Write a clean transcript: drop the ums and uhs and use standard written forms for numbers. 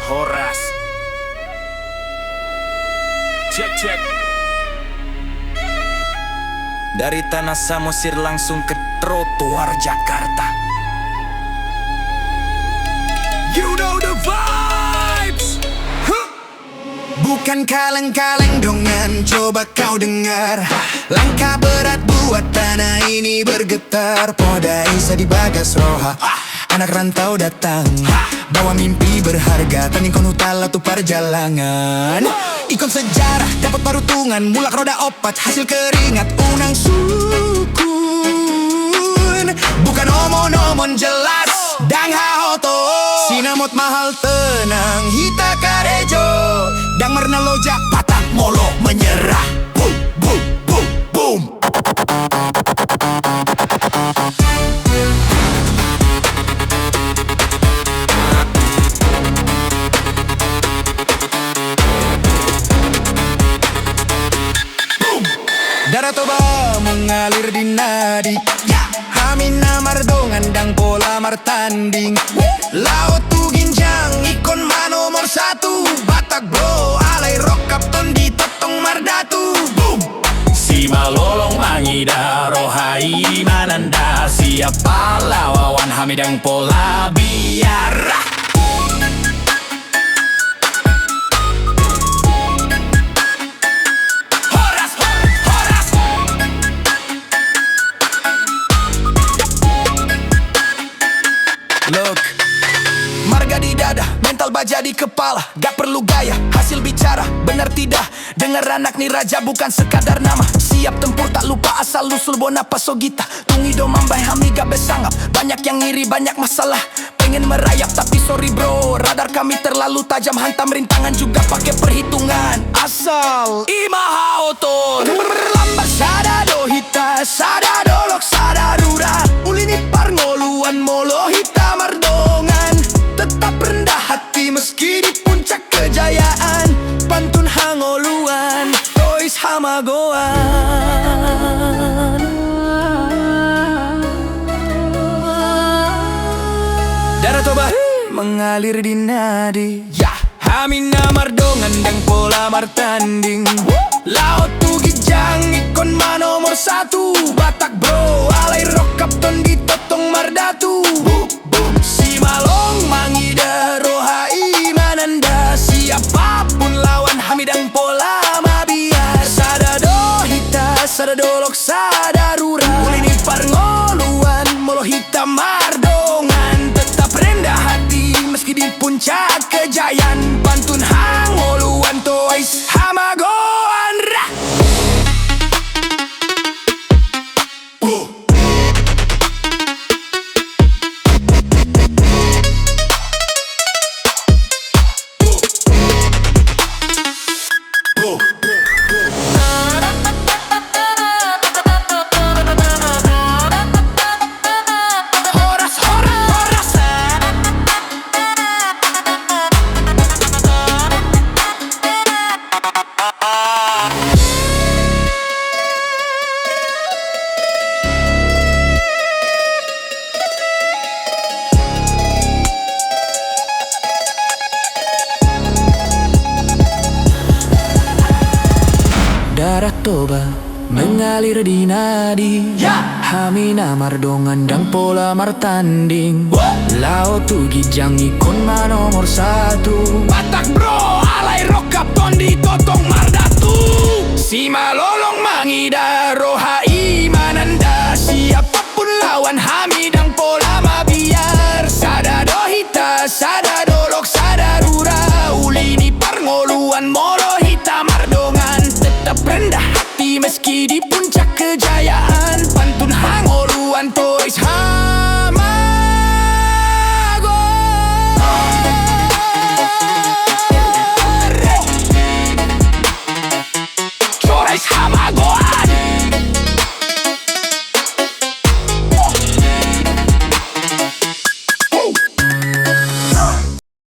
Horas. Cek cek. Dari Tanah Samosir langsung ke trotoar Jakarta. You know the vibes. Bukan kaleng-kaleng dongan, coba kau dengar. Langkah berat buat tanah ini bergetar. Poda Isa di Bagas Roha, anak rantau datang, bawa mimpi berharga. Taningkon hutala tu perjalanan. Ikon sejarah, dapat parutungan. Mulak roda opat, hasil keringat unang sukun. Bukan omon-omon jelas, dang haoto. Sinamot mahal tenang, hita karejo. Dang merna lojak, patang molo menyerah. Boom, boom, boom, boom. Darah Toba mengalir di nadi, Hamina Mardongan dang pola martanding. Laut tu ginjang ikon manomor satu. Batak bro alai rock kapton di totong mardatu. Boom. Si malolong mangida rohai mananda. Siapa lawan hamidang pola biara. Look, marga di dada, mental baja di kepala. Gak perlu gaya, hasil bicara, benar tidak. Dengar anak nih raja bukan sekadar nama. Siap tempur tak lupa asal usul bona pasogita. Tungido mambai hami gak besangap. Banyak yang ngiri, banyak masalah. Pengen merayap tapi sorry bro, radar kami terlalu tajam. Hantam rintangan juga pakai perhitungan. Asal Imaha oton lambat sadado hita, sadadolok sadarura. Ulini parngoluan molo hita mardongan. Tetap rendah hati meski di puncak kejayaan. Pantun hangoluan, tois hamagoan. Darah Toba mengalir di nadi, Hamina Mardongan dang pola martanding. Laut tu gijang ikon manomor satu. Batak bro alai rock kapton di totong mardatu. Si malong mangida rohai mananda. Siapapun lawan hamidang pola mabiar. Sadado hita sadadolok sadarura. Ulini parngoluan molo hita mardongan. Tetap rendah hati meski di puncak kejayaan. Pantun hangoluan tois hamagoan rah. Darah Toba mengalir di nadi, Hamina Mardongan dang pola martanding. Laut tu gijang ikon manomor satu. Batak bro alai rock kapton di totong mardatu. Si malolong mangida rohai